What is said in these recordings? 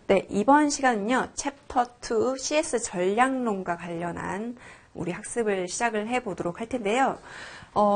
네, 이번 시간은요, 챕터 2 CS 전략론과 관련한 우리 학습을 시작을 해보도록 할 텐데요.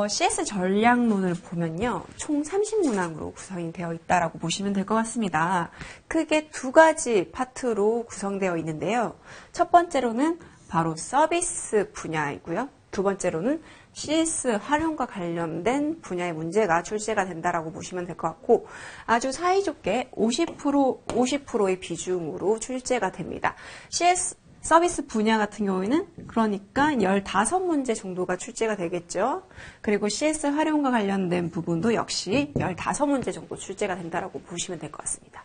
CS 전략론을 보면요, 총 30문항으로 구성이 되어 있다라고 보시면 될 것 같습니다. 크게 두 가지 파트로 구성되어 있는데요. 첫 번째로는 바로 서비스 분야이고요. 두 번째로는 CS 활용과 관련된 분야의 문제가 출제가 된다라고 보시면 될 것 같고 아주 사이좋게 50%의 비중으로 출제가 됩니다. CS 서비스 분야 같은 경우에는 그러니까 15문제 정도가 출제가 되겠죠. 그리고 CS 활용과 관련된 부분도 역시 15문제 정도 출제가 된다라고 보시면 될 것 같습니다.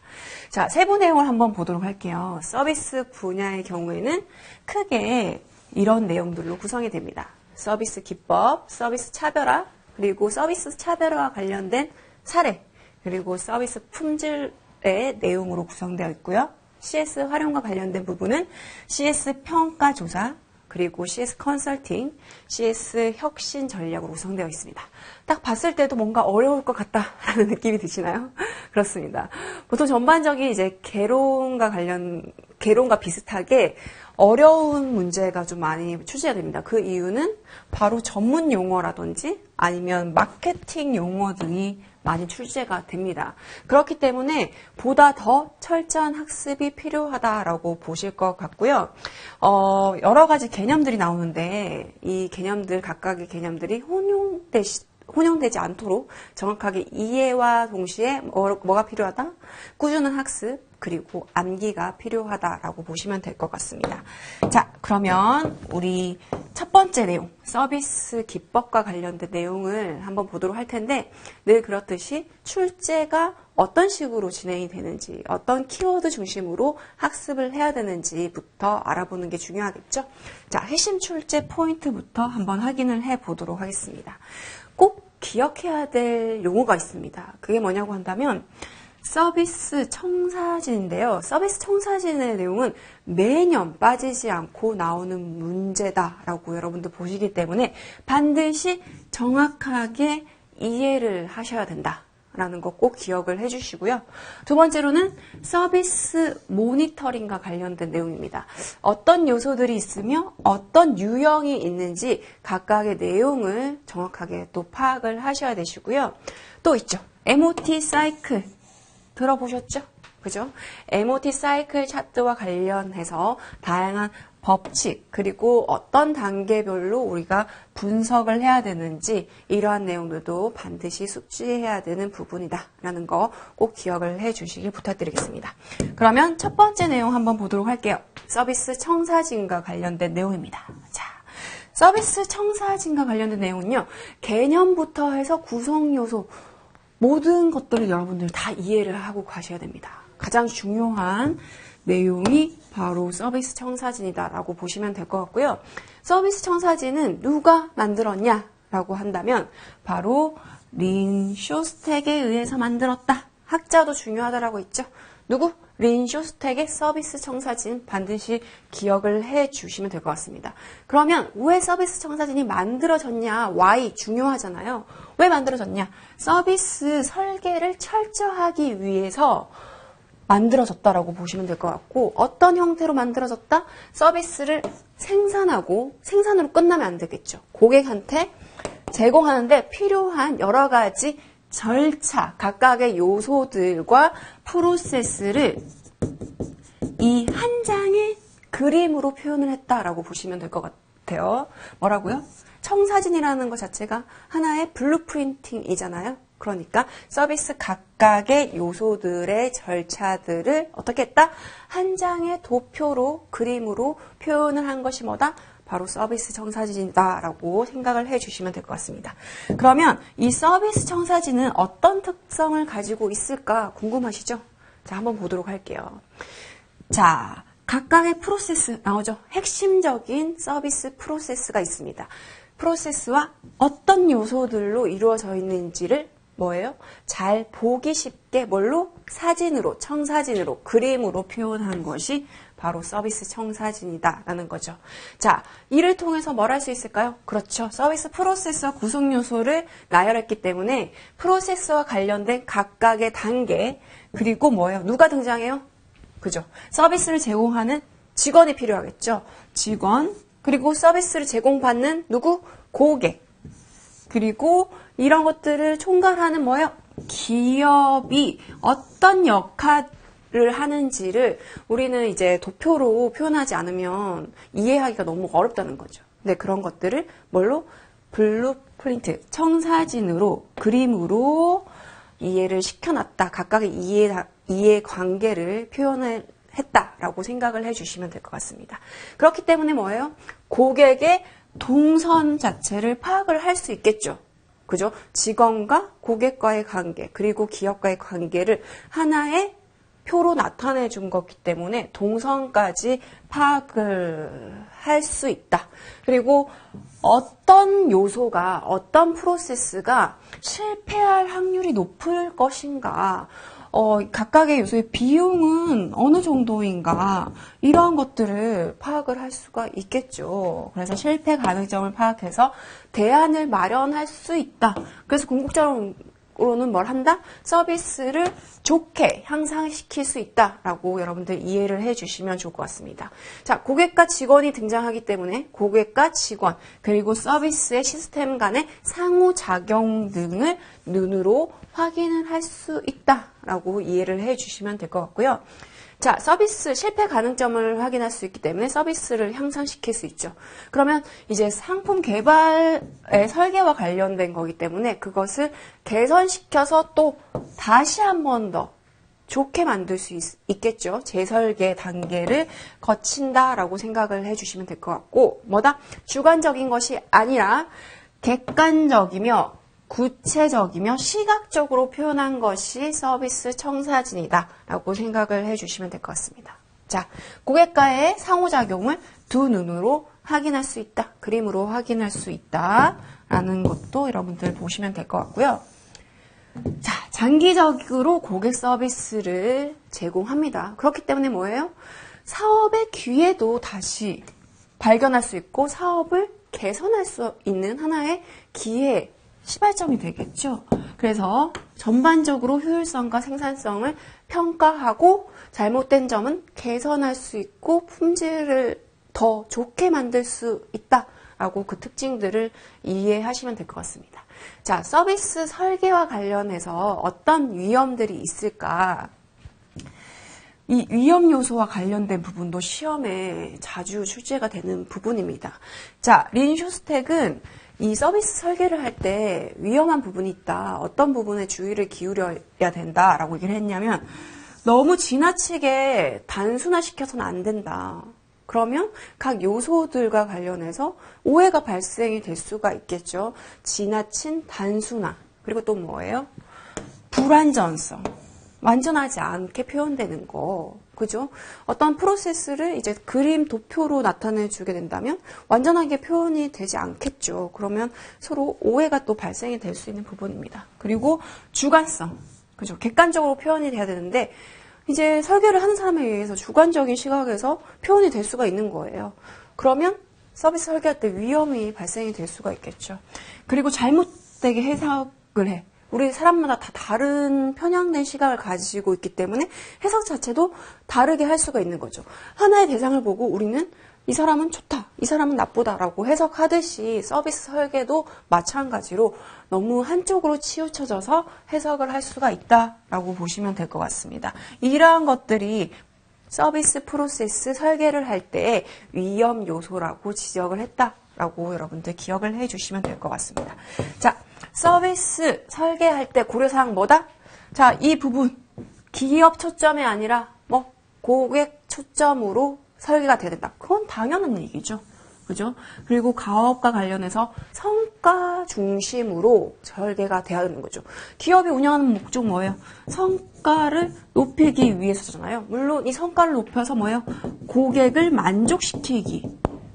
자, 세부 내용을 한번 보도록 할게요. 서비스 분야의 경우에는 크게 이런 내용들로 구성이 됩니다. 서비스 기법, 서비스 차별화, 그리고 서비스 차별화와 관련된 사례, 그리고 서비스 품질의 내용으로 구성되어 있고요. CS 활용과 관련된 부분은 CS 평가 조사, 그리고 CS 컨설팅, CS 혁신 전략으로 구성되어 있습니다. 딱 봤을 때도 뭔가 어려울 것 같다라는 느낌이 드시나요? 그렇습니다. 보통 전반적인 이제 개론과 비슷하게 어려운 문제가 좀 많이 출제가 됩니다. 그 이유는 바로 전문 용어라든지 아니면 마케팅 용어 등이 많이 출제가 됩니다. 그렇기 때문에 보다 더 철저한 학습이 필요하다라고 보실 것 같고요. 여러 가지 개념들이 나오는데 이 개념들, 각각의 개념들이 혼용되지 않도록 정확하게 이해와 동시에 뭐가 필요하다? 꾸준한 학습, 그리고 암기가 필요하다라고 보시면 될 것 같습니다. 자, 그러면 우리 첫 번째 내용, 서비스 기법과 관련된 내용을 한번 보도록 할 텐데 늘 그렇듯이 출제가 어떤 식으로 진행이 되는지, 어떤 키워드 중심으로 학습을 해야 되는지부터 알아보는 게 중요하겠죠. 자, 핵심 출제 포인트부터 한번 확인을 해보도록 하겠습니다. 꼭 기억해야 될 용어가 있습니다. 그게 뭐냐고 한다면 서비스 청사진인데요. 서비스 청사진의 내용은 매년 빠지지 않고 나오는 문제다라고 여러분들 보시기 때문에 반드시 정확하게 이해를 하셔야 된다라는 거 꼭 기억을 해주시고요. 두 번째로는 서비스 모니터링과 관련된 내용입니다. 어떤 요소들이 있으며 어떤 유형이 있는지 각각의 내용을 정확하게 또 파악을 하셔야 되시고요. 또 있죠. MOT 사이클. 들어보셨죠? 그죠? MOT 사이클 차트와 관련해서 다양한 법칙, 그리고 어떤 단계별로 우리가 분석을 해야 되는지 이러한 내용들도 반드시 숙지해야 되는 부분이다라는 거 꼭 기억을 해 주시길 부탁드리겠습니다. 그러면 첫 번째 내용 한번 보도록 할게요. 서비스 청사진과 관련된 내용입니다. 자, 서비스 청사진과 관련된 내용은요. 개념부터 해서 구성요소, 모든 것들을 여러분들 다 이해를 하고 가셔야 됩니다. 가장 중요한 내용이 바로 서비스 청사진이다라고 보시면 될 것 같고요. 서비스 청사진은 누가 만들었냐라고 한다면 바로 린 쇼스텍에 의해서 만들었다. 학자도 중요하다라고 했죠. 누구? 린 쇼스텍의 서비스 청사진 반드시 기억을 해 주시면 될 것 같습니다. 그러면 왜 서비스 청사진이 만들어졌냐? why 중요하잖아요. 왜 만들어졌냐? 서비스 설계를 철저하기 위해서 만들어졌다라고 보시면 될 것 같고 어떤 형태로 만들어졌다? 서비스를 생산으로 끝나면 안 되겠죠. 고객한테 제공하는데 필요한 여러 가지 절차, 각각의 요소들과 프로세스를 이 한 장의 그림으로 표현을 했다라고 보시면 될 것 같아요. 뭐라고요? 청사진이라는 것 자체가 하나의 블루프린팅이잖아요. 그러니까 서비스 각각의 요소들의 절차들을 어떻게 했다? 한 장의 도표로, 그림으로 표현을 한 것이 뭐다? 바로 서비스 청사진이다라고 생각을 해주시면 될 것 같습니다. 그러면 이 서비스 청사진은 어떤 특성을 가지고 있을까 궁금하시죠? 자, 한번 보도록 할게요. 자, 각각의 프로세스 나오죠? 핵심적인 서비스 프로세스가 있습니다. 프로세스와 어떤 요소들로 이루어져 있는지를 뭐예요? 잘 보기 쉽게 뭘로? 사진으로, 청사진으로, 그림으로 표현한 것이 바로 서비스 청사진이다라는 거죠. 자, 이를 통해서 뭘 할 수 있을까요? 그렇죠. 서비스 프로세스와 구성 요소를 나열했기 때문에 프로세스와 관련된 각각의 단계, 그리고 뭐예요? 누가 등장해요? 그죠? 서비스를 제공하는 직원이 필요하겠죠. 직원, 그리고 서비스를 제공받는 누구? 고객. 그리고 이런 것들을 총괄하는 뭐예요? 기업이 어떤 역할을 하는지를 우리는 이제 도표로 표현하지 않으면 이해하기가 너무 어렵다는 거죠. 근데 그런 것들을 뭘로? 블루프린트, 청사진으로, 그림으로 이해를 시켜놨다. 각각의 이해 관계를 표현을 했다라고 생각을 해주시면 될 것 같습니다. 그렇기 때문에 뭐예요? 고객의 동선 자체를 파악을 할 수 있겠죠. 그죠? 직원과 고객과의 관계, 그리고 기업과의 관계를 하나의 표로 나타내 준 거기 때문에 동선까지 파악을 할 수 있다. 그리고 어떤 요소가, 어떤 프로세스가 실패할 확률이 높을 것인가, 각각의 요소의 비용은 어느 정도인가, 이러한 것들을 파악을 할 수가 있겠죠. 그래서 실패 가능성을 파악해서 대안을 마련할 수 있다. 그래서 궁극적으로는 뭘 한다? 서비스를 좋게 향상시킬 수 있다라고 여러분들 이해를 해주시면 좋을 것 같습니다. 자, 고객과 직원이 등장하기 때문에 고객과 직원, 그리고 서비스의 시스템 간의 상호작용 등을 눈으로 확인을 할 수 있다라고 이해를 해주시면 될 것 같고요. 자, 서비스 실패 가능점을 확인할 수 있기 때문에 서비스를 향상시킬 수 있죠. 그러면 이제 상품 개발의 설계와 관련된 거기 때문에 그것을 개선시켜서 또 다시 한 번 더 좋게 만들 수 있겠죠. 재설계 단계를 거친다라고 생각을 해주시면 될 것 같고, 뭐다? 주관적인 것이 아니라 객관적이며 구체적이며 시각적으로 표현한 것이 서비스 청사진이다 라고 생각을 해주시면 될 것 같습니다. 자, 고객과의 상호작용을 두 눈으로 확인할 수 있다. 그림으로 확인할 수 있다 라는 것도 여러분들 보시면 될 것 같고요. 자, 장기적으로 고객 서비스를 제공합니다. 그렇기 때문에 뭐예요? 사업의 기회도 다시 발견할 수 있고 사업을 개선할 수 있는 하나의 기회, 시발점이 되겠죠. 그래서 전반적으로 효율성과 생산성을 평가하고 잘못된 점은 개선할 수 있고 품질을 더 좋게 만들 수 있다라고 그 특징들을 이해하시면 될 것 같습니다. 자, 서비스 설계와 관련해서 어떤 위험들이 있을까? 이 위험 요소와 관련된 부분도 시험에 자주 출제가 되는 부분입니다. 자, 린 쇼스텍은 이 서비스 설계를 할 때 위험한 부분이 있다. 어떤 부분에 주의를 기울여야 된다라고 얘기를 했냐면 너무 지나치게 단순화시켜서는 안 된다. 그러면 각 요소들과 관련해서 오해가 발생이 될 수가 있겠죠. 지나친 단순화. 그리고 또 뭐예요? 불완전성. 완전하지 않게 표현되는 거. 그죠? 어떤 프로세스를 이제 그림, 도표로 나타내 주게 된다면 완전하게 표현이 되지 않겠죠. 그러면 서로 오해가 또 발생이 될 수 있는 부분입니다. 그리고 주관성. 그죠? 객관적으로 표현이 돼야 되는데 이제 설계를 하는 사람에 의해서 주관적인 시각에서 표현이 될 수가 있는 거예요. 그러면 서비스 설계할 때 위험이 발생이 될 수가 있겠죠. 그리고 잘못되게 해석을 해. 우리 사람마다 다 다른 편향된 시각을 가지고 있기 때문에 해석 자체도 다르게 할 수가 있는 거죠. 하나의 대상을 보고 우리는 이 사람은 좋다, 이 사람은 나쁘다라고 해석하듯이 서비스 설계도 마찬가지로 너무 한쪽으로 치우쳐져서 해석을 할 수가 있다라고 보시면 될 것 같습니다. 이러한 것들이 서비스 프로세스 설계를 할 때 위험 요소라고 지적을 했다라고 여러분들 기억을 해주시면 될 것 같습니다. 자, 서비스 설계할 때 고려사항 뭐다? 자, 이 부분 기업 초점이 아니라 뭐 고객 초점으로 설계가 돼야 된다. 그건 당연한 얘기죠. 그죠? 그리고 가업과 관련해서 성과 중심으로 설계가 돼야 되는 거죠. 기업이 운영하는 목적 뭐예요? 성과를 높이기 위해서잖아요. 물론 이 성과를 높여서 뭐예요? 고객을 만족시키기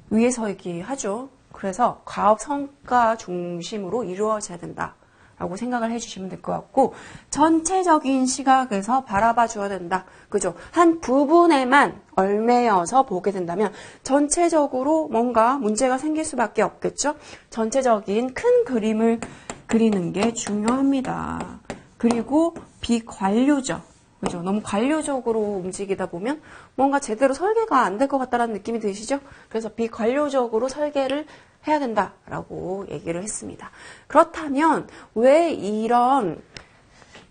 위해서이기 하죠. 그래서 가업 성과 중심으로 이루어져야 된다라고 생각을 해주시면 될 것 같고 전체적인 시각에서 바라봐 줘야 된다. 그죠? 한 부분에만 얽매여서 보게 된다면 전체적으로 뭔가 문제가 생길 수밖에 없겠죠? 전체적인 큰 그림을 그리는 게 중요합니다. 그리고 비관료적. 그죠? 너무 관료적으로 움직이다 보면 뭔가 제대로 설계가 안 될 것 같다라는 느낌이 드시죠? 그래서 비관료적으로 설계를 해야 된다라고 얘기를 했습니다. 그렇다면 왜 이런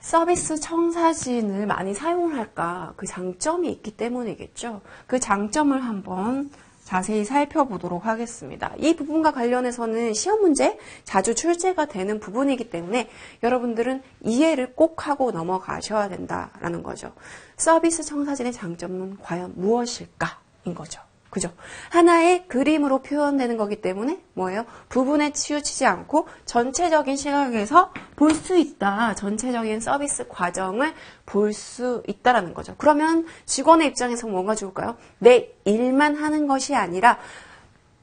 서비스 청사진을 많이 사용을 할까? 그 장점이 있기 때문이겠죠. 그 장점을 한번 자세히 살펴보도록 하겠습니다. 이 부분과 관련해서는 시험 문제 자주 출제가 되는 부분이기 때문에 여러분들은 이해를 꼭 하고 넘어가셔야 된다라는 거죠. 서비스 청사진의 장점은 과연 무엇일까인 거죠. 그죠? 하나의 그림으로 표현되는 거기 때문에 뭐예요? 부분에 치우치지 않고 전체적인 시각에서 볼 수 있다. 전체적인 서비스 과정을 볼 수 있다라는 거죠. 그러면 직원의 입장에서 뭐가 좋을까요? 내 일만 하는 것이 아니라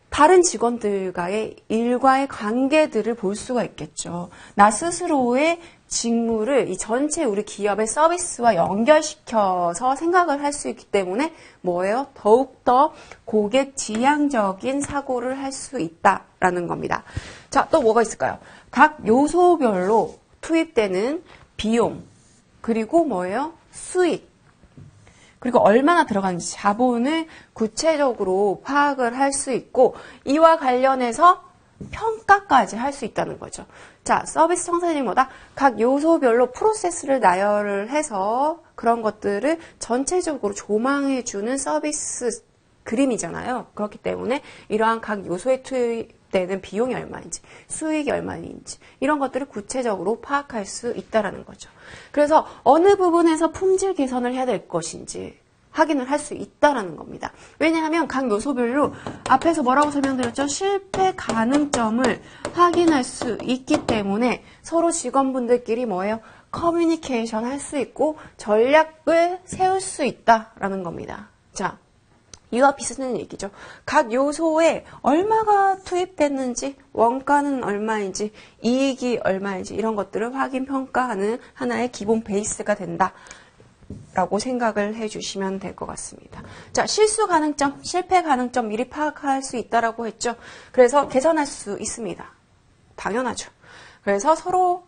다른 직원들과의 일과의 관계들을 볼 수가 있겠죠. 나 스스로의 직무를 이 전체 우리 기업의 서비스와 연결시켜서 생각을 할 수 있기 때문에 뭐예요? 더욱더 고객 지향적인 사고를 할 수 있다라는 겁니다. 자, 또 뭐가 있을까요? 각 요소별로 투입되는 비용, 그리고 뭐예요? 수익, 그리고 얼마나 들어가는지 자본을 구체적으로 파악을 할 수 있고 이와 관련해서 평가까지 할 수 있다는 거죠. 자, 서비스 청사진이 뭐다? 각 요소별로 프로세스를 나열을 해서 그런 것들을 전체적으로 조망해주는 서비스 그림이잖아요. 그렇기 때문에 이러한 각 요소에 투입되는 비용이 얼마인지, 수익이 얼마인지 이런 것들을 구체적으로 파악할 수 있다는 거죠. 그래서 어느 부분에서 품질 개선을 해야 될 것인지 확인을 할 수 있다는 겁니다. 왜냐하면 각 요소별로 앞에서 뭐라고 설명드렸죠? 실패 가능점을 확인할 수 있기 때문에 서로 직원분들끼리 뭐예요? 커뮤니케이션 할 수 있고 전략을 세울 수 있다라는 겁니다. 자, 이와 비슷한 얘기죠. 각 요소에 얼마가 투입됐는지, 원가는 얼마인지, 이익이 얼마인지 이런 것들을 확인, 평가하는 하나의 기본 베이스가 된다. 라고 생각을 해주시면 될 것 같습니다. 자, 실수 가능점, 실패 가능점 미리 파악할 수 있다라고 했죠. 그래서 개선할 수 있습니다. 당연하죠. 그래서 서로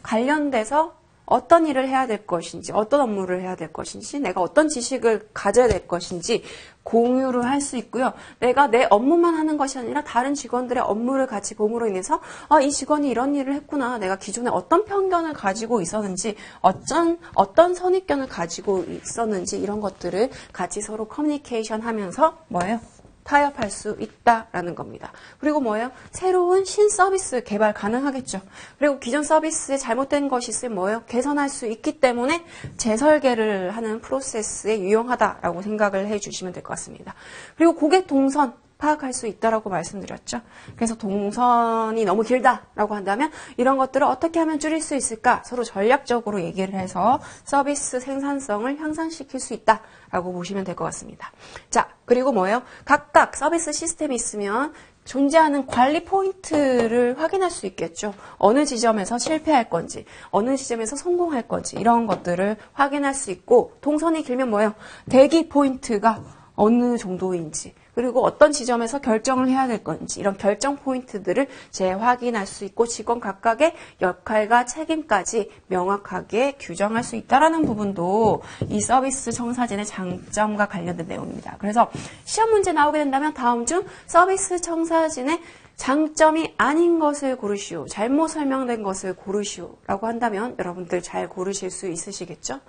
관련돼서 어떤 일을 해야 될 것인지, 어떤 업무를 해야 될 것인지, 내가 어떤 지식을 가져야 될 것인지 공유를 할 수 있고요. 내가 내 업무만 하는 것이 아니라 다른 직원들의 업무를 같이 봄으로 인해서 이 직원이 이런 일을 했구나. 내가 기존에 어떤 편견을 가지고 있었는지, 어떤 선입견을 가지고 있었는지 이런 것들을 같이 서로 커뮤니케이션 하면서 뭐예요? 타협할 수 있다라는 겁니다. 그리고 뭐예요? 새로운 신서비스 개발 가능하겠죠. 그리고 기존 서비스에 잘못된 것이 있으면 뭐예요? 개선할 수 있기 때문에 재설계를 하는 프로세스에 유용하다라고 생각을 해주시면 될 것 같습니다. 그리고 고객 동선 파악할 수 있다라고 말씀드렸죠. 그래서 동선이 너무 길다라고 한다면 이런 것들을 어떻게 하면 줄일 수 있을까? 서로 전략적으로 얘기를 해서 서비스 생산성을 향상시킬 수 있다라고 보시면 될 것 같습니다. 자, 그리고 뭐예요? 각각 서비스 시스템이 있으면 존재하는 관리 포인트를 확인할 수 있겠죠. 어느 지점에서 실패할 건지, 어느 지점에서 성공할 건지 이런 것들을 확인할 수 있고 동선이 길면 뭐예요? 대기 포인트가 어느 정도인지 그리고 어떤 지점에서 결정을 해야 될 건지 이런 결정 포인트들을 재확인할 수 있고 직원 각각의 역할과 책임까지 명확하게 규정할 수 있다는 부분도 이 서비스 청사진의 장점과 관련된 내용입니다. 그래서 시험 문제 나오게 된다면 다음 중 서비스 청사진의 장점이 아닌 것을 고르시오. 잘못 설명된 것을 고르시오. 라고 한다면 여러분들 잘 고르실 수 있으시겠죠?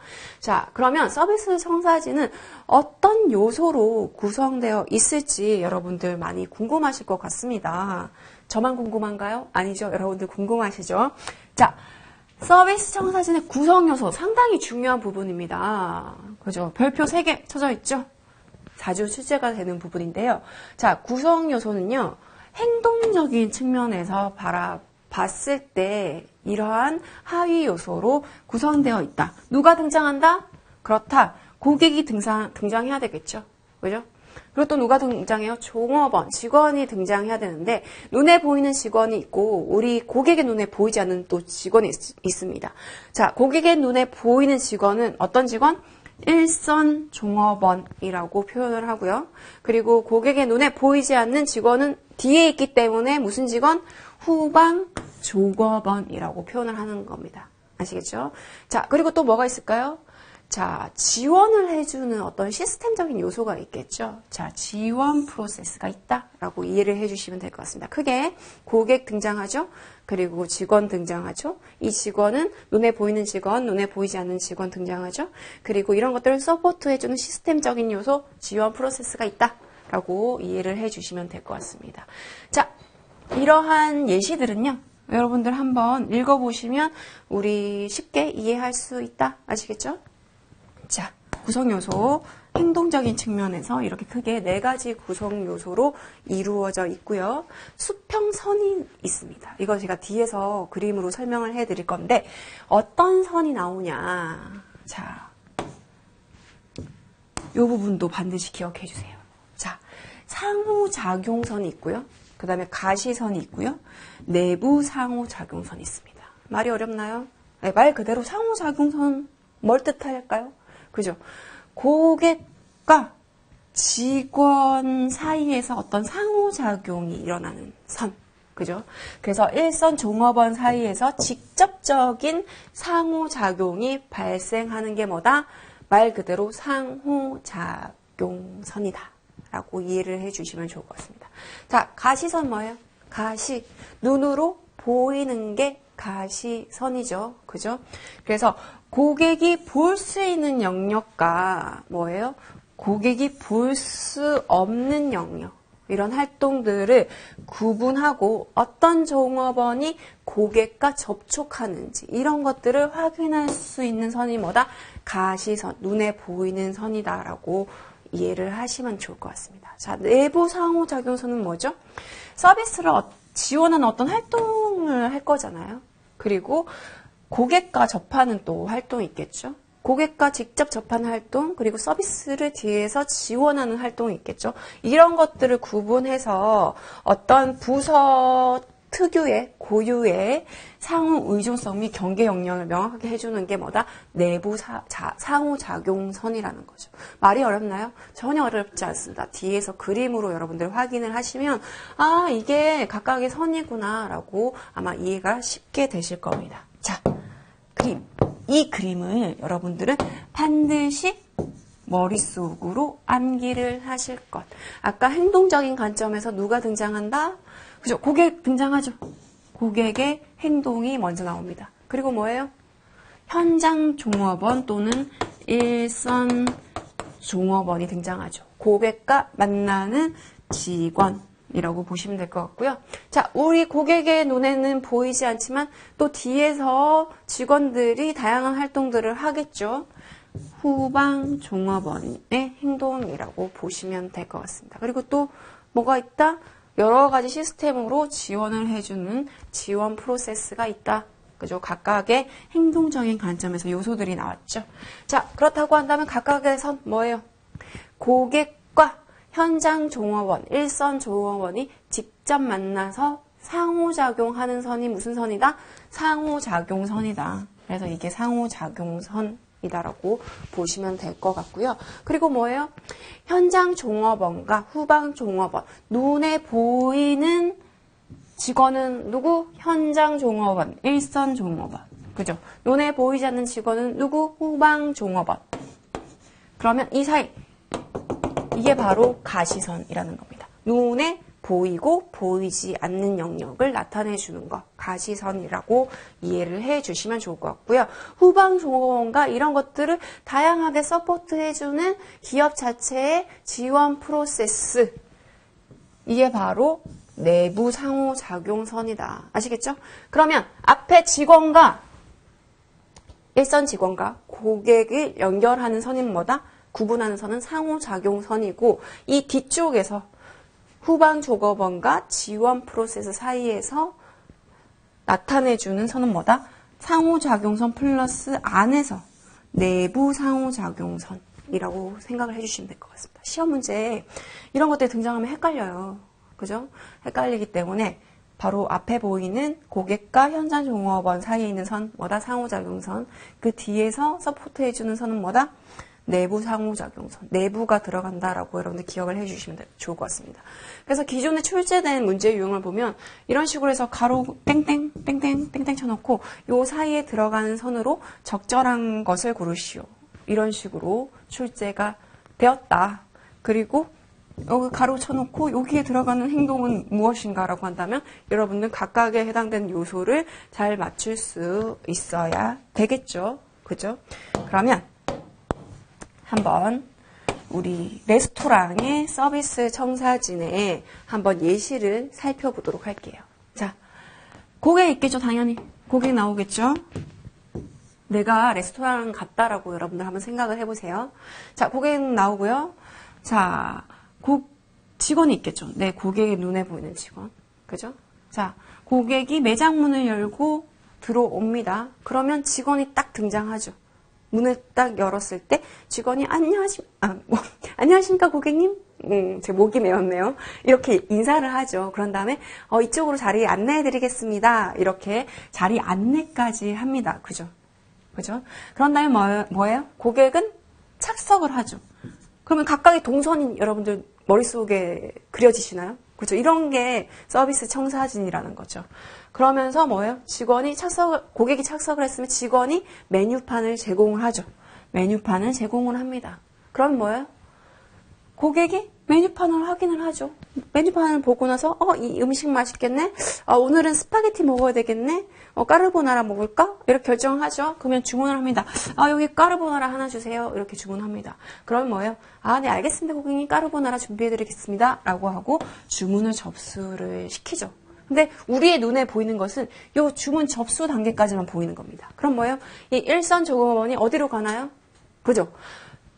자, 그러면 서비스 청사진은 어떤 요소로 구성되어 있을지 여러분들 많이 궁금하실 것 같습니다. 저만 궁금한가요? 아니죠. 여러분들 궁금하시죠? 자, 서비스 청사진의 구성 요소 상당히 중요한 부분입니다. 그죠? 별표 3개 쳐져 있죠? 자주 출제가 되는 부분인데요. 자, 구성 요소는요. 행동적인 측면에서 봤을 때 이러한 하위 요소로 구성되어 있다. 누가 등장한다? 그렇다. 고객이 등장해야 되겠죠. 그죠? 그리고 또 누가 등장해요? 종업원, 직원이 등장해야 되는데 눈에 보이는 직원이 있고 우리 고객의 눈에 보이지 않는 또 직원이 있습니다. 자, 고객의 눈에 보이는 직원은 어떤 직원? 일선 종업원이라고 표현을 하고요. 그리고 고객의 눈에 보이지 않는 직원은 뒤에 있기 때문에 무슨 직원? 후방 종업원이라고 표현을 하는 겁니다. 아시겠죠? 자, 그리고 또 뭐가 있을까요? 자, 지원을 해주는 어떤 시스템적인 요소가 있겠죠. 자, 지원 프로세스가 있다라고 이해를 해주시면 될 것 같습니다. 크게 고객 등장하죠. 그리고 직원 등장하죠. 이 직원은 눈에 보이는 직원, 눈에 보이지 않는 직원 등장하죠. 그리고 이런 것들을 서포트해주는 시스템적인 요소, 지원 프로세스가 있다라고 이해를 해주시면 될 것 같습니다. 자, 이러한 예시들은요. 여러분들 한번 읽어보시면 우리 쉽게 이해할 수 있다. 아시겠죠? 자, 구성요소, 행동적인 측면에서 이렇게 크게 4가지 구성요소로 이루어져 있고요. 수평선이 있습니다. 이거 제가 뒤에서 그림으로 설명을 해드릴 건데 어떤 선이 나오냐. 자, 이 부분도 반드시 기억해 주세요. 자, 상호작용선이 있고요. 그 다음에 가시선이 있고요. 내부 상호작용선이 있습니다. 말이 어렵나요? 네, 말 그대로 상호작용선 뭘 뜻할까요? 그죠? 고객과 직원 사이에서 어떤 상호작용이 일어나는 선. 그죠? 그래서 일선 종업원 사이에서 직접적인 상호작용이 발생하는 게 뭐다? 말 그대로 상호작용선이다. 라고 이해를 해주시면 좋을 것 같습니다. 자, 가시선 뭐예요? 가시. 눈으로 보이는 게 가시선이죠. 그죠? 그래서 고객이 볼 수 있는 영역과 뭐예요? 고객이 볼 수 없는 영역. 이런 활동들을 구분하고 어떤 종업원이 고객과 접촉하는지 이런 것들을 확인할 수 있는 선이 뭐다? 가시선. 눈에 보이는 선이다라고 이해를 하시면 좋을 것 같습니다. 자, 내부 상호작용선은 뭐죠? 서비스를 지원하는 어떤 활동을 할 거잖아요. 그리고 고객과 접하는 또 활동이 있겠죠. 고객과 직접 접하는 활동, 그리고 서비스를 뒤에서 지원하는 활동이 있겠죠. 이런 것들을 구분해서 어떤 부서 특유의 고유의 상호 의존성 및 경계 역량을 명확하게 해주는 게 뭐다? 내부 상호작용선이라는 거죠. 말이 어렵나요? 전혀 어렵지 않습니다. 뒤에서 그림으로 여러분들 확인을 하시면 아, 이게 각각의 선이구나 라고 아마 이해가 쉽게 되실 겁니다. 자, 그림. 이 그림을 여러분들은 반드시 머릿속으로 암기를 하실 것. 아까 행동적인 관점에서 누가 등장한다? 그죠? 고객 등장하죠. 고객의 행동이 먼저 나옵니다. 그리고 뭐예요? 현장 종업원 또는 일선 종업원이 등장하죠. 고객과 만나는 직원이라고 보시면 될 것 같고요. 자, 우리 고객의 눈에는 보이지 않지만 또 뒤에서 직원들이 다양한 활동들을 하겠죠. 후방 종업원의 행동이라고 보시면 될 것 같습니다. 그리고 또 뭐가 있다? 여러 가지 시스템으로 지원을 해주는 지원 프로세스가 있다. 그죠? 각각의 행동적인 관점에서 요소들이 나왔죠. 자, 그렇다고 한다면 각각의 선 뭐예요? 고객과 현장 종업원, 일선 종업원이 직접 만나서 상호작용하는 선이 무슨 선이다? 상호작용선이다. 그래서 이게 상호작용선이다라고 보시면 될 것 같고요. 그리고 뭐예요? 현장 종업원과 후방 종업원, 눈에 보이는 직원은 누구? 현장 종업원, 일선 종업원. 그죠? 눈에 보이지 않는 직원은 누구? 후방 종업원. 그러면 이 사이, 이게 바로 가시선이라는 겁니다. 눈에 보이고 보이지 않는 영역을 나타내주는 것, 가시선이라고 이해를 해주시면 좋을 것 같고요. 후방 종업원과 이런 것들을 다양하게 서포트해주는 기업 자체의 지원 프로세스, 이게 바로 내부 상호작용선이다. 아시겠죠? 그러면 앞에 직원과 일선 직원과 고객을 연결하는 선은 뭐다? 구분하는 선은 상호작용선이고 이 뒤쪽에서 후방 종업원과 지원 프로세스 사이에서 나타내주는 선은 뭐다? 상호작용선 플러스 안에서 내부 상호작용선이라고 생각을 해주시면 될 것 같습니다. 시험 문제에 이런 것들이 등장하면 헷갈려요. 그죠? 헷갈리기 때문에 바로 앞에 보이는 고객과 현장 종업원 사이에 있는 선, 뭐다? 상호작용선. 그 뒤에서 서포트해주는 선은 뭐다? 내부 상호작용선. 내부가 들어간다라고 여러분들 기억을 해주시면 좋을 것 같습니다. 그래서 기존에 출제된 문제 유형을 보면 이런 식으로 해서 가로 땡땡, 땡땡, 땡땡 쳐놓고 요 사이에 들어가는 선으로 적절한 것을 고르시오. 이런 식으로 출제가 되었다. 그리고 여기 가로 쳐놓고 여기에 들어가는 행동은 무엇인가라고 한다면 여러분들 각각에 해당되는 요소를 잘 맞출 수 있어야 되겠죠. 그죠? 그러면 한번 우리 레스토랑의 서비스 청사진에 한번 예시를 살펴보도록 할게요. 자, 고객 있겠죠, 당연히. 고객 나오겠죠? 내가 레스토랑 갔다라고 여러분들 한번 생각을 해보세요. 자, 고객 나오고요. 자, 직원이 있겠죠. 내 고객의 눈에 보이는 직원. 그죠? 자, 고객이 매장 문을 열고 들어옵니다. 그러면 직원이 딱 등장하죠. 문을 딱 열었을 때 직원이 안녕하십니까 고객님? 제 목이 메었네요. 이렇게 인사를 하죠. 그런 다음에 이쪽으로 자리 안내해드리겠습니다. 이렇게 자리 안내까지 합니다. 그죠? 그죠? 그런 다음에 뭐예요? 고객은 착석을 하죠. 그러면 각각의 동선이 여러분들 머릿속에 그려지시나요? 그렇죠? 이런 게 서비스 청사진이라는 거죠. 그러면서 뭐예요? 고객이 착석을 했으면 직원이 메뉴판을 제공을 하죠. 메뉴판을 제공을 합니다. 그럼 뭐예요? 고객이 메뉴판을 확인을 하죠. 메뉴판을 보고 나서 이 음식 맛있겠네? 오늘은 스파게티 먹어야 되겠네? 까르보나라 먹을까? 이렇게 결정하죠. 그러면 주문을 합니다. 여기 까르보나라 하나 주세요. 이렇게 주문합니다. 그러면 뭐예요? 네, 알겠습니다. 고객님 까르보나라 준비해드리겠습니다. 라고 하고 주문을 접수를 시키죠. 근데 우리의 눈에 보이는 것은 이 주문 접수 단계까지만 보이는 겁니다. 그럼 뭐예요? 이 일선 종업원이 어디로 가나요? 그죠?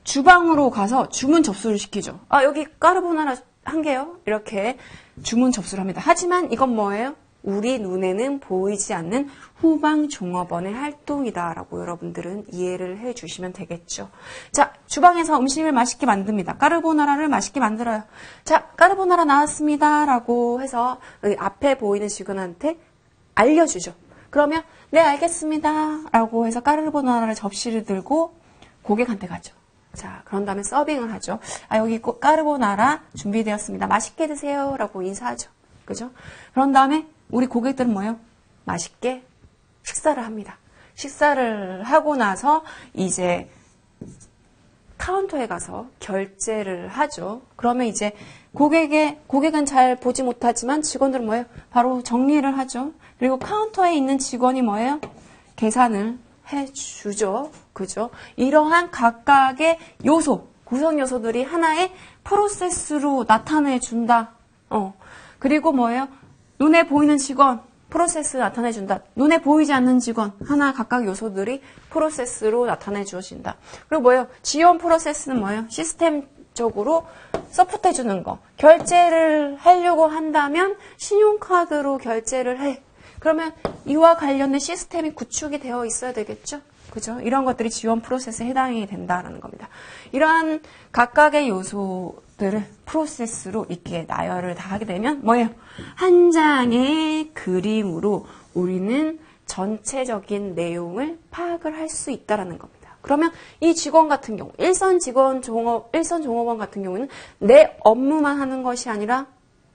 주방으로 가서 주문 접수를 시키죠. 여기 까르보나라 한 개요. 이렇게 주문 접수를 합니다. 하지만 이건 뭐예요? 우리 눈에는 보이지 않는 후방 종업원의 활동이다라고 여러분들은 이해를 해주시면 되겠죠. 자, 주방에서 음식을 맛있게 만듭니다. 까르보나라를 맛있게 만들어요. 자, 까르보나라 나왔습니다라고 해서 앞에 보이는 직원한테 알려주죠. 그러면 네, 알겠습니다라고 해서 까르보나라를 접시를 들고 고객한테 가죠. 자, 그런 다음에 서빙을 하죠. 여기 까르보나라 준비되었습니다. 맛있게 드세요. 라고 인사하죠. 그죠? 그런 다음에 우리 고객들은 뭐예요? 맛있게 식사를 합니다. 식사를 하고 나서 이제 카운터에 가서 결제를 하죠. 그러면 이제 고객은 잘 보지 못하지만 직원들은 뭐예요? 바로 정리를 하죠. 그리고 카운터에 있는 직원이 뭐예요? 계산을 해주죠. 그죠? 이러한 각각의 요소, 구성 요소들이 하나의 프로세스로 나타내준다. 그리고 뭐예요? 눈에 보이는 직원, 프로세스 나타내준다. 눈에 보이지 않는 직원, 하나 각각 요소들이 프로세스로 나타내 주어진다. 그리고 뭐예요? 지원 프로세스는 뭐예요? 시스템적으로 서포트해주는 거. 결제를 하려고 한다면 신용카드로 결제를 해. 그러면 이와 관련된 시스템이 구축이 되어 있어야 되겠죠? 그죠? 이런 것들이 지원 프로세스에 해당이 된다는 겁니다. 이러한 각각의 요소들을 프로세스로 이렇게 나열을 다 하게 되면 뭐예요? 한 장의 그림으로 우리는 전체적인 내용을 파악을 할 수 있다는 겁니다. 그러면 이 직원 같은 경우, 일선 종업원 같은 경우는 내 업무만 하는 것이 아니라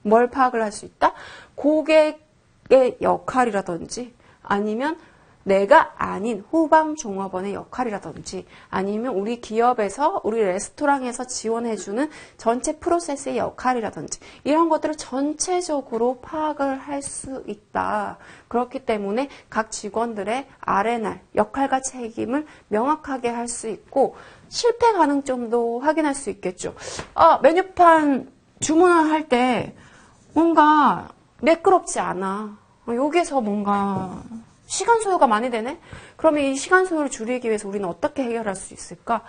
뭘 파악을 할 수 있다? 고객의 역할이라든지 아니면 내가 아닌 후방 종업원의 역할이라든지 아니면 우리 기업에서 우리 레스토랑에서 지원해주는 전체 프로세스의 역할이라든지 이런 것들을 전체적으로 파악을 할 수 있다. 그렇기 때문에 각 직원들의 R&R 역할과 책임을 명확하게 할 수 있고 실패 가능점도 확인할 수 있겠죠. 메뉴판 주문을 할 때 뭔가 매끄럽지 않아. 여기서 뭔가 시간 소요가 많이 되네? 그러면 이 시간 소요를 줄이기 위해서 우리는 어떻게 해결할 수 있을까?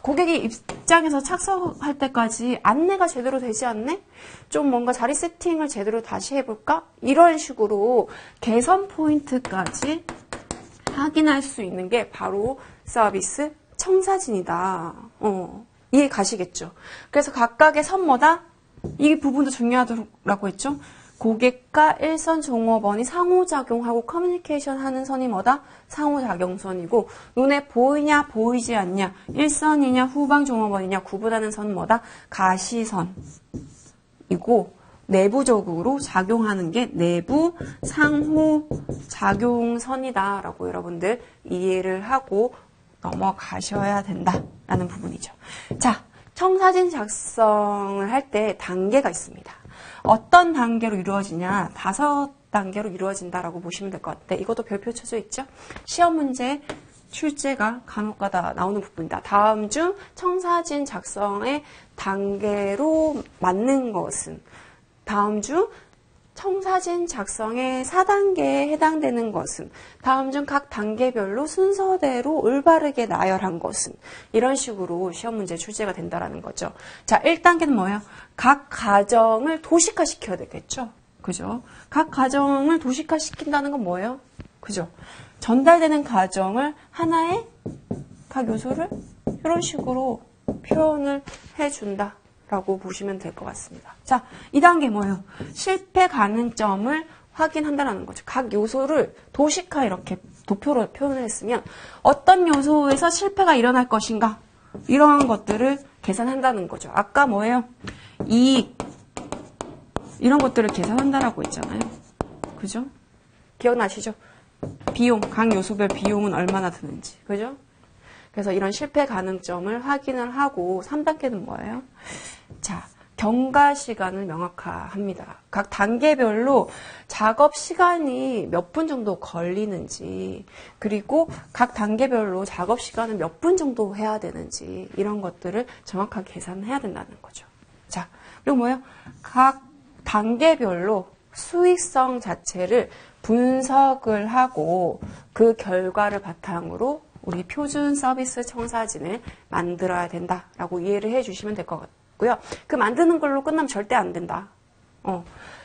고객이 입장에서 착석할 때까지 안내가 제대로 되지 않네? 좀 뭔가 자리 세팅을 제대로 다시 해볼까? 이런 식으로 개선 포인트까지 확인할 수 있는 게 바로 서비스 청사진이다. 이해 가시겠죠? 그래서 각각의 선뭐다? 이 부분도 중요하다고 했죠? 고객과 일선 종업원이 상호작용하고 커뮤니케이션 하는 선이 뭐다? 상호작용선이고 눈에 보이냐 보이지 않냐 일선이냐 후방 종업원이냐 구분하는 선은 뭐다? 가시선이고 내부적으로 작용하는 게 내부 상호작용선이다 라고 여러분들 이해를 하고 넘어가셔야 된다라는 부분이죠. 자, 청사진 작성을 할 때 단계가 있습니다. 어떤 단계로 이루어지냐? 5단계로 이루어진다라고 보시면 될 것 같아요. 이것도 별표 쳐져 있죠? 시험 문제 출제가 간혹가다 나오는 부분이다. 다음 중 청사진 작성의 단계로 맞는 것은 다음 중 청사진 작성의 4단계에 해당되는 것은 다음 중 각 단계별로 순서대로 올바르게 나열한 것은 이런 식으로 시험 문제 출제가 된다라는 거죠. 자, 1단계는 뭐예요? 각 가정을 도식화시켜야 되겠죠. 그죠? 각 가정을 도식화시킨다는 건 뭐예요? 그죠? 전달되는 가정을 하나의 각 요소를 이런 식으로 표현을 해준다. 라고 보시면 될 것 같습니다. 자, 2단계 뭐예요? 실패 가능점을 확인한다는 거죠. 각 요소를 도식화 이렇게 도표로 표현을 했으면 어떤 요소에서 실패가 일어날 것인가 이러한 것들을 계산한다는 거죠. 아까 뭐예요? 이익 이런 것들을 계산한다라고 했잖아요. 그죠? 기억나시죠? 비용, 각 요소별 비용은 얼마나 드는지. 그죠? 그래서 이런 실패 가능점을 확인을 하고 3단계는 뭐예요? 자, 경과 시간을 명확화합니다. 각 단계별로 작업 시간이 몇 분 정도 걸리는지 그리고 각 단계별로 작업 시간을 몇 분 정도 해야 되는지 이런 것들을 정확하게 계산해야 된다는 거죠. 자, 그리고 뭐예요? 각 단계별로 수익성 자체를 분석을 하고 그 결과를 바탕으로 우리 표준 서비스 청사진을 만들어야 된다라고 이해를 해주시면 될 것 같고요. 그 만드는 걸로 끝나면 절대 안 된다.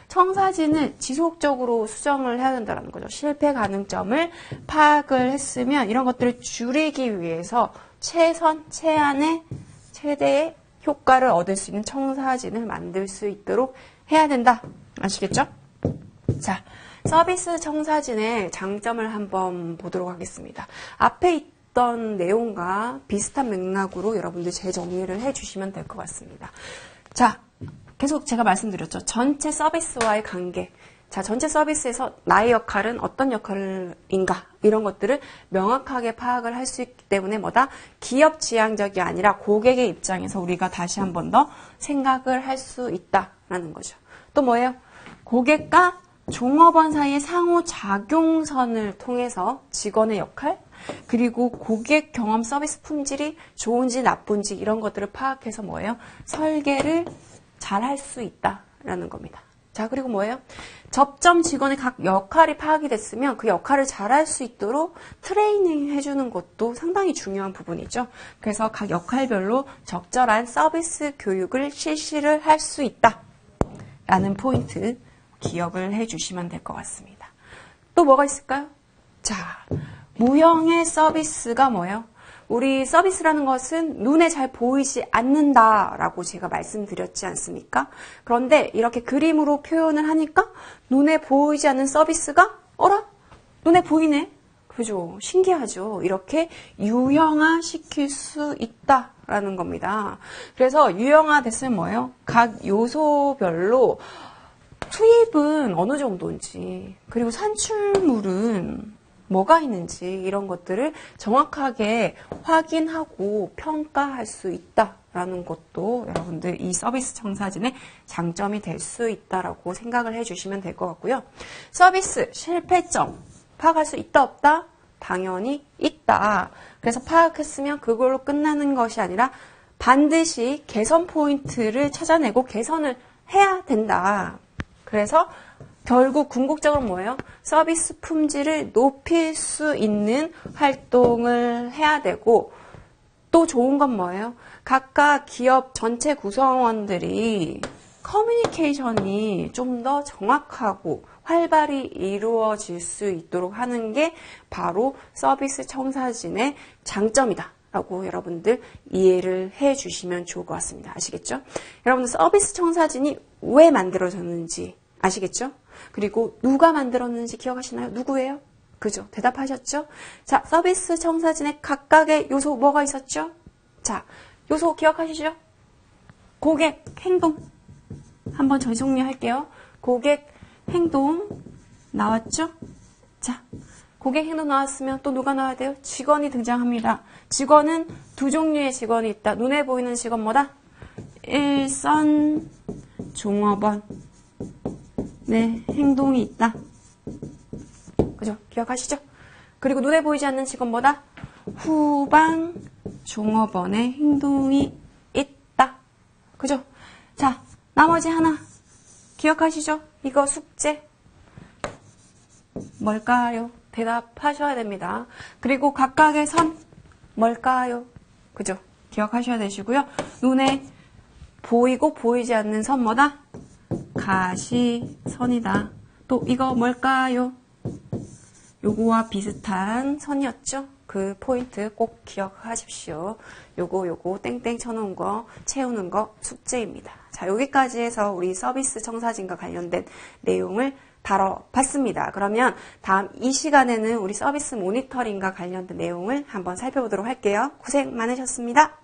청사진을 지속적으로 수정을 해야 된다는 거죠. 실패 가능점을 파악을 했으면 이런 것들을 줄이기 위해서 최한의 최대의 효과를 얻을 수 있는 청사진을 만들 수 있도록 해야 된다. 아시겠죠? 자, 서비스 청사진의 장점을 한번 보도록 하겠습니다. 앞에 있던 내용과 비슷한 맥락으로 여러분들 재정리를 해주시면 될 것 같습니다. 자, 계속 제가 말씀드렸죠. 전체 서비스와의 관계. 자, 전체 서비스에서 나의 역할은 어떤 역할인가 이런 것들을 명확하게 파악을 할 수 있기 때문에 뭐다? 기업 지향적이 아니라 고객의 입장에서 우리가 다시 한 번 더 생각을 할 수 있다라는 거죠. 또 뭐예요? 고객과 종업원 사이의 상호작용선을 통해서 직원의 역할, 그리고 고객 경험 서비스 품질이 좋은지 나쁜지 이런 것들을 파악해서 뭐예요? 설계를 잘 할 수 있다라는 겁니다. 자, 그리고 뭐예요? 접점 직원의 각 역할이 파악이 됐으면 그 역할을 잘 할 수 있도록 트레이닝 해주는 것도 상당히 중요한 부분이죠. 그래서 각 역할별로 적절한 서비스 교육을 실시를 할 수 있다라는 포인트 기억을 해주시면 될 것 같습니다. 또 뭐가 있을까요? 자, 무형의 서비스가 뭐예요? 우리 서비스라는 것은 눈에 잘 보이지 않는다라고 제가 말씀드렸지 않습니까? 그런데 이렇게 그림으로 표현을 하니까 눈에 보이지 않는 서비스가 어라? 눈에 보이네? 그죠? 신기하죠? 이렇게 유형화시킬 수 있다라는 겁니다. 그래서 유형화됐으면 뭐예요? 각 요소별로 수입은 어느 정도인지, 그리고 산출물은 뭐가 있는지 이런 것들을 정확하게 확인하고 평가할 수 있다라는 것도 여러분들 이 서비스 청사진의 장점이 될 수 있다라고 생각을 해주시면 될 것 같고요. 서비스 실패점 파악할 수 있다 없다? 당연히 있다. 그래서 파악했으면 그걸로 끝나는 것이 아니라 반드시 개선 포인트를 찾아내고 개선을 해야 된다. 그래서 결국 궁극적으로 뭐예요? 서비스 품질을 높일 수 있는 활동을 해야 되고 또 좋은 건 뭐예요? 각각 기업 전체 구성원들이 커뮤니케이션이 좀 더 정확하고 활발히 이루어질 수 있도록 하는 게 바로 서비스 청사진의 장점이다. 라고 여러분들 이해를 해 주시면 좋을 것 같습니다. 아시겠죠? 여러분들 서비스 청사진이 왜 만들어졌는지 아시겠죠? 그리고 누가 만들었는지 기억하시나요? 누구예요? 그죠? 대답하셨죠? 자, 서비스 청사진의 각각의 요소 뭐가 있었죠? 자, 요소 기억하시죠? 고객, 행동. 한번 재정리할게요. 고객, 행동 나왔죠? 자, 고객 행동 나왔으면 또 누가 나와야 돼요? 직원이 등장합니다. 직원은 두 종류의 직원이 있다. 눈에 보이는 직원 뭐다? 일선 종업원. 네, 행동이 있다. 그죠? 기억하시죠? 그리고 눈에 보이지 않는 직원 뭐다? 후방 종업원의 행동이 있다. 그죠? 자, 나머지 하나 기억하시죠? 이거 숙제 뭘까요? 대답하셔야 됩니다. 그리고 각각의 선 뭘까요? 그죠? 기억하셔야 되시고요. 눈에 보이고 보이지 않는 선 뭐다? 가시선이다. 또 이거 뭘까요? 요거와 비슷한 선이었죠? 그 포인트 꼭 기억하십시오. 요거 땡땡 쳐놓은 거 채우는 거 숙제입니다. 자, 여기까지 해서 우리 서비스 청사진과 관련된 내용을 다뤄봤습니다. 그러면 다음 이 시간에는 우리 서비스 모니터링과 관련된 내용을 한번 살펴보도록 할게요. 고생 많으셨습니다.